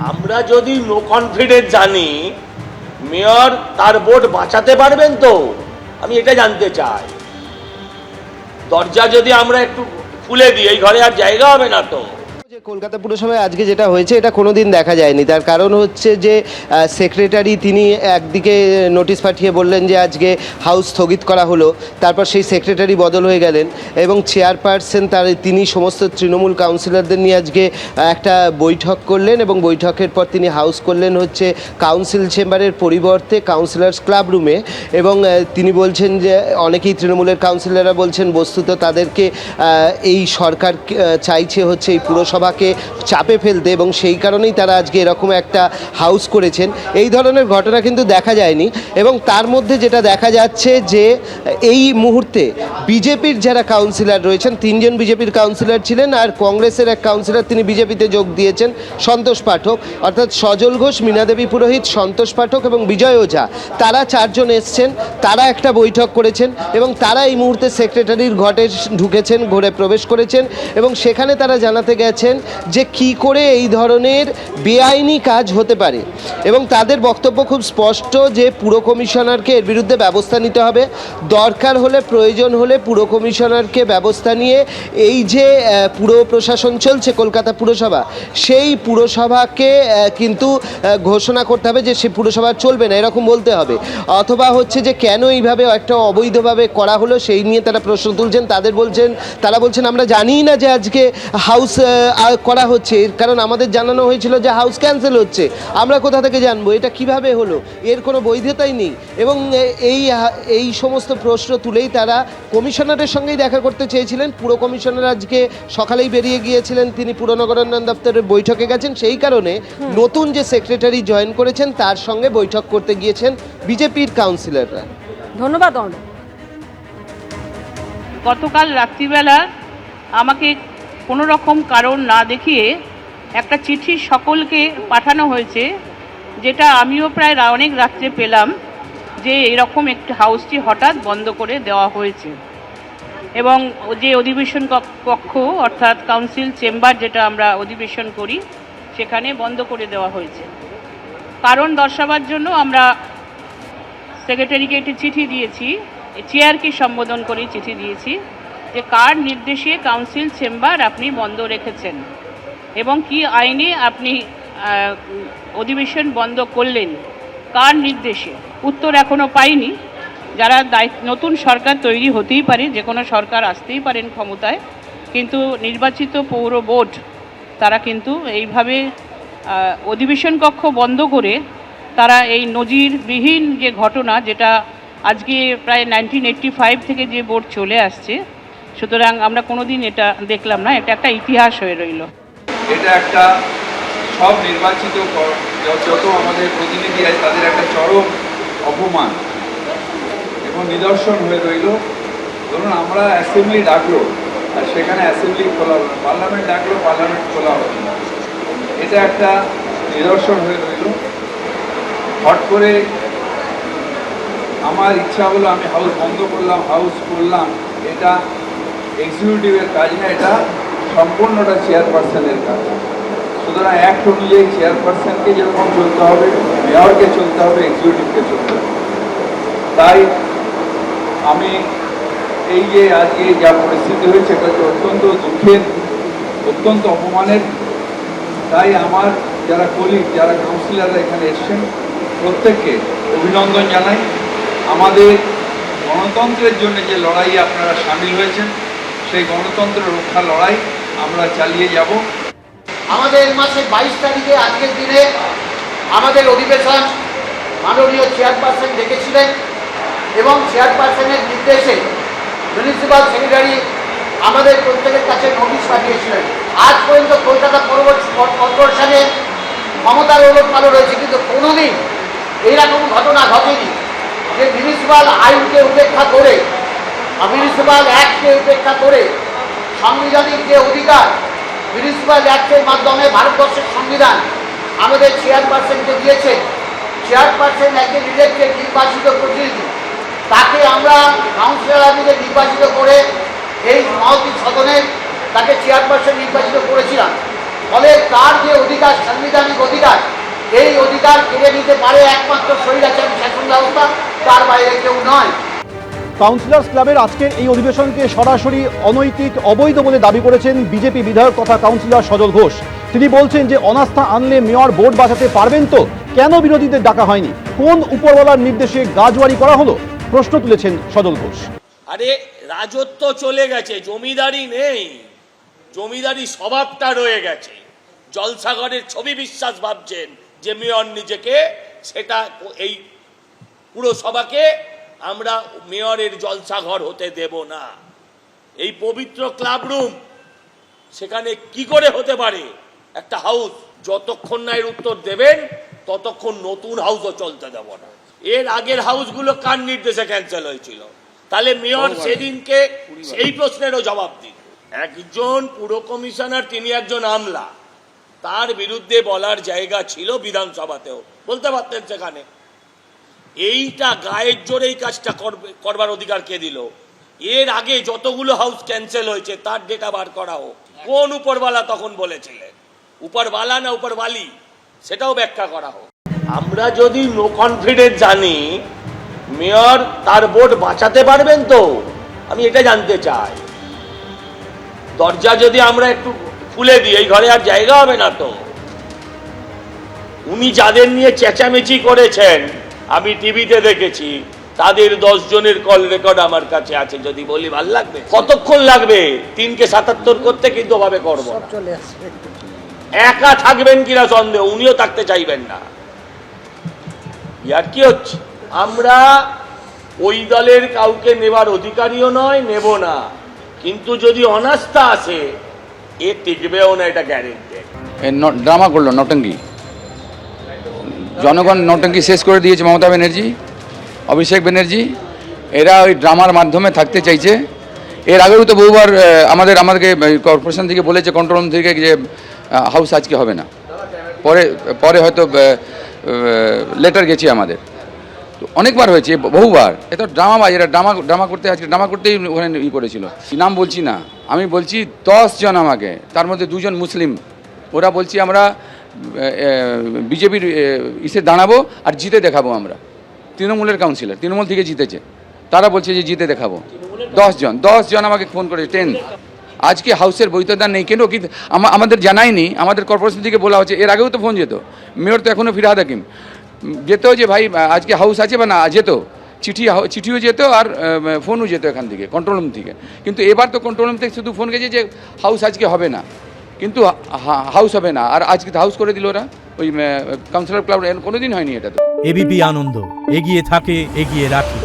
আমরা যদি no confidence জানি, মেয়র তার ভোট বাঁচাতে পারবেন তো? আমি এটা জানতে চাই। দরজা যদি আমরা একটু খুলে দিই, এই ঘরে আর জায়গা হবে না তো। কলকাতা পুরসভায় আজকে যেটা হয়েছে এটা কোনোদিন দেখা যায়নি। তার কারণ হচ্ছে যে সেক্রেটারি তিনি একদিকে নোটিশ পাঠিয়ে বললেন যে আজকে হাউস স্থগিত করা হলো, তারপর সেই সেক্রেটারি বদল হয়ে গেলেন এবং চেয়ারপারসন তিনি সমস্ত তৃণমূল কাউন্সিলরদের নিয়ে আজকে একটা বৈঠক করলেন এবং বৈঠকের পর তিনি হাউস করলেন হচ্ছে কাউন্সিল চেম্বারের পরিবর্তে কাউন্সিলর্স ক্লাব রুমে। এবং তিনি বলছেন যে অনেকেই তৃণমূলের কাউন্সিলররা বলছেন বস্তুত তাদেরকে এই সরকার চাইছে হচ্ছে এই পুরসভাকে চাপে ফেলতে এবং সেই কারণেই তারা আজকে এরকম একটা হাউস করেছেন। এই ধরনের ঘটনা কিন্তু দেখা যায়নি। এবং তার মধ্যে যেটা দেখা যাচ্ছে যে এই মুহূর্তে বিজেপির যারা কাউন্সিলর রয়েছেন, 3 জন বিজেপির কাউন্সিলর ছিলেন আর কংগ্রেসের এক কাউন্সিলর তিনি বিজেপিতে যোগ দিয়েছেন, সন্তোষ পাঠক, অর্থাৎ সজল ঘোষ, মীনাদেবী পুরোহিত, সন্তোষ পাঠক এবং বিজয় ওঝা, তারা 4 জন এসছেন। তারা একটা বৈঠক করেছেন এবং তারা এই মুহূর্তে সেক্রেটারির ঘরে ঢুকেছেন, ঘরে প্রবেশ করেছেন এবং সেখানে তারা জানাতে গেছেন যে কি করে এই ধরনের বেআইনি কাজ হতে পারে। এবং তাদের বক্তব্য খুব স্পষ্ট যে পুর কমিশনারকে এর বিরুদ্ধে ব্যবস্থা নিতে হবে, দরকার হলে প্রয়োজন হলে পুর কমিশনারকে ব্যবস্থা নিয়ে এই যে পুর প্রশাসন চলছে কলকাতা পুরসভা, সেই পুরসভাকে কিন্তু ঘোষণা করতে হবে যে সে পুরসভা চলবে না, এরকম বলতে হবে। অথবা হচ্ছে যে কেন এইভাবে একটা অবৈধভাবে করা হলো সেই নিয়ে তারা প্রশ্ন তুলছেন। তারা বলছেন আমরা জানি না যে আজকে হাউস করা হচ্ছে, কারণ আমাদের জানানো হয়েছিল যে হাউস ক্যান্সেল হচ্ছে, আমরা কোথা থেকে জানবো এটা কিভাবে হলো, এর কোনো বৈধতাই নেই। এবং এই সমস্ত প্রশ্ন তুলেই তারা কমিশনারের সঙ্গেই দেখা করতে চেয়েছিলেন। পুর কমিশনার আজকে সকালেই বেরিয়ে গিয়েছিলেন, তিনি পুর নগরায়ণ দপ্তরের বৈঠকে গেছেন, সেই কারণে নতুন যে সেক্রেটারি জয়েন করেছেন তার সঙ্গে বৈঠক করতে গিয়েছেন বিজেপির কাউন্সিলররা। ধন্যবাদ অর্ণব। গতকাল রাত্রিবেলা আমাকে কোনো রকম কারণ না দেখিয়ে একটা চিঠি সকলকে পাঠানো হয়েছে, যেটা আমিও প্রায় অনেক রাত্রে পেলাম যে এরকম একটি হাউসটি হঠাৎ বন্ধ করে দেওয়া হয়েছে এবং যে অধিবেশন কক্ষ অর্থাৎ কাউন্সিল চেম্বার যেটা আমরা অধিবেশন করি সেখানে বন্ধ করে দেওয়া হয়েছে। কারণ দর্শাবার জন্য আমরা সেক্রেটারিকে একটি চিঠি দিয়েছি, চেয়ারকে সম্বোধন করে চিঠি দিয়েছি যে কার নির্দেশে কাউন্সিল চেম্বার আপনি বন্ধ রেখেছেন এবং কি আইনে আপনি অধিবেশন বন্ধ করলেন, কার নির্দেশে। উত্তর এখনও পাইনি। যারা নতুন সরকার তৈরি হতেই পারে, যে কোনো সরকার আসতেই পারেন ক্ষমতায়, কিন্তু নির্বাচিত পৌর বোর্ড তারা কিন্তু এইভাবে অধিবেশন কক্ষ বন্ধ করে তারা এই নজিরবিহীন যে ঘটনা, যেটা আজকে প্রায় 1985 থেকে যে বোর্ড চলে আসছে, সুতরাং আমরা কোনোদিন এটা দেখলাম না, এটা একটা ইতিহাস হয়ে রইল। এটা একটা সব নির্বাচিত যত আমাদের প্রতিনিধি আছে তাদের একটা চরম অপমান এবং নিদর্শন হয়ে রইল। ধরুন আমরা অ্যাসেম্বলি ডাকলো আর সেখানে অ্যাসেম্বলি খোলা হলো, পার্লামেন্ট ডাকলো, পার্লামেন্ট খোলা হলো, এটা একটা নিদর্শন হয়ে রইল। হট করে আমার ইচ্ছা হলো আমি হাউস বন্ধ করলাম, হাউস করলাম, এটা এক্সিকিউটিভের কাজ না, এটা সম্পূর্ণটা চেয়ারপারসনের কাজ। সুতরাং অ্যাক্ট অনুযায়ী চেয়ারপারসনকে যেরকম চলতে হবে, মেয়রকে চলতে হবে, এক্সিকিউটিভকে চলতে হবে। তাই আমি এই যে আজকে যা পরিস্থিতি হয়েছে এটা তো অত্যন্ত দুঃখের, অত্যন্ত অপমানের। তাই আমার যারা কলিগ, যারা কাউন্সিলররা এখানে এসছেন প্রত্যেককে অভিনন্দন জানাই। আমাদের গণতন্ত্রের জন্য যে লড়াই আপনারা সামিল হয়েছেন, সেই গণতন্ত্র রক্ষা লড়াই আমরা চালিয়ে যাব। আমাদের মাসে 22 তারিখে আজকের দিনে আমাদের অধিবেশন মাননীয় চেয়ারপারসন ডেকেছিলেন এবং চেয়ারপারসনের নির্দেশে মিউনিসিপ্যাল সেক্রেটারি আমাদের প্রত্যেকের কাছে নোটিশ পাঠিয়েছিলেন। আজ পর্যন্ত কলকাতা কর্পোরেশনে ক্ষমতার ওলটপালট রয়েছে, কিন্তু কোনোদিন এইরকম ঘটনা ঘটেনি যে মিউনিসিপ্যাল আইনকে উপেক্ষা করে, মিউনিসিপ্যাল অ্যাক্টকে উপেক্ষা করে সাংবিধানিক যে অধিকার মিউনিসিপ্যাল অ্যাক্টের মাধ্যমে ভারতবর্ষের সংবিধান আমাদের চেয়ারপারসনকে দিয়েছে। চেয়ারপারসন একজন ইলেক্টেড নির্বাচিত প্রতিনিধি, তাকে আমরা কাউন্সিলর মিলে নির্বাচিত করে এই মহতি সদনে তাকে চেয়ারপারসন নির্বাচিত করেছিলাম। ফলে তার যে অধিকার, সাংবিধানিক অধিকার, এই অধিকার কেড়ে নিতে পারে একমাত্র স্বৈরাচারী শাসন ব্যবস্থা, তার বাইরে কেউ নয়। কাউন্সিলর্স ক্লাবের আজকের এই অধিবেশনকে সরাসরি অনৈতিক, অবৈধ বলে দাবি করেছেন বিজেপি বিধায়ক তথা কাউন্সিলর সজল ঘোষ। তিনি বলছেন যে অনাস্থা আনলে মেয়র বোর্ড বাঁচাতে পারবেন তো, কেন বিরোধীদের ডাকা হয়নি, কোন উপরওয়ালার নির্দেশে গাজওয়ারি করা হলো, প্রশ্ন তুলেছেন সজল ঘোষ। আরে রাজত্ব চলে গেছে, জমিদারি নেই, জমিদারি স্বভাবটা রয়ে গেছে। জলসাঘরের ছবি বিশ্বাস ভাবছেন যে মেয়র নিজেকে, সেটা এই পুরসভাকে আমরা মেয়রের জলসাঘর হতে দেব না। এই পবিত্র ক্লাব রুম সেখানে কি করে হতে পারে একটা হাউস? যতক্ষণ না এর উত্তর দেবেন ততক্ষণ নতুন হাউসও চলতে দেব না। এর আগের হাউসগুলো কার নির্দেশে ক্যান্সেল হয়েছিল? তাহলে মেয়র সেদিনকে সেই প্রশ্নেরও জবাব দিন। একজন পুর কমিশনার, তিনি একজন আমলা, তার বিরুদ্ধে বলার জায়গা ছিল বিধানসভাতেও, বলতে পারতেন সেখানে। এইটা গায়ের জোরেই কাজটা করবার অধিকার কে দিল? এর আগে যতগুলো হাউস ক্যান্সেল হয়েছে তার ডেটা বার করা হোক। কোন উপরওয়ালা তখন বলেছিলেন? উপরওয়ালা না উপরওয়ালি, সেটাও ব্যাখ্যা করা হোক। আমরা যদি নো কনফিডেন্স জানি, মেয়র তার বোর্ড বাঁচাতে পারবেন তো? আমি এটা জানতে চাই। দরজা যদি আমরা একটু খুলে দিই, এই ঘরে আর জায়গা হবে না তো। উনি যাদের নিয়ে চেঁচামেচি করেছেন আমি টিভিতে দেখেছি, তাদের 10 জনের কল রেকর্ড আমার কাছে আছে। যদি বলি ভাল লাগবে? কতক্ষণ লাগবে 3 কে 77 করতে? কিন্তু ভাবে করবো না। একা থাকবেন কিনা সন্দেহ, উনিও থাকতে চাইবেন না। ইয়ার কি হচ্ছে? আমরা ওই দলের কাউকে নেবার অধিকারীও নয়, নেব না। কিন্তু যদি অনাস্থা আসে, এ টিকবেও না, এটা গ্যারেন্টি। ড্রামা করলো, নটঙ্কি। জনগণ নটঙ্কি শেষ করে দিয়েছে মমতা ব্যানার্জি, অভিষেক ব্যানার্জি। এরা ওই ড্রামার মাধ্যমে থাকতে চাইছে। এর আগেও তো বহুবার আমাদেরকে কর্পোরেশন থেকে বলেছে, কন্ট্রোল রুম থেকে, যে হাউস আজকে হবে না। পরে হয়তো লেটার গেছে আমাদের, তো অনেকবার হয়েছে, বহুবার। এ তো ড্রামাবাজ, এরা ড্রামা করতে, আজকে ড্রামা করতেই ওখানে করেছিল। নাম বলছি না, আমি বলছি 10 জন আমাকে, তার মধ্যে 2 জন মুসলিম। ওরা বলছি আমরা বিজেপির ইসে দাঁড়াবো আর জিতে দেখাবো। আমরা তৃণমূলের কাউন্সিলর, তৃণমূল থেকে জিতেছে, তারা বলছে যে জিতে দেখাবো। 10 জন আমাকে ফোন করেছে, 10। আজকে হাউসের বৈধতা নেই কেন? কিন্তু আমাদের জানায়নি, আমাদের কর্পোরেশন থেকে বলা হচ্ছে। এর আগেও তো ফোন যেত, মেয়র তো এখনও ফিরহাদ হাকিম যেত, যে ভাই আজকে হাউস আছে বা না, যেত, চিঠিও যেত আর ফোনও যেত এখান থেকে, কন্ট্রোল রুম থেকে। কিন্তু এবার তো কন্ট্রোল রুম থেকে শুধু ফোন গেছে যে হাউস আজকে হবে না, কিন্তু হাউস হবে না। আর আজকে হাউস করে দিল ওরা, ওই কাউন্সিলর ক্লাব। কোনোদিন হয়নি এটা। তো এবিপি আনন্দ, এগিয়ে থাকে, এগিয়ে রাখে।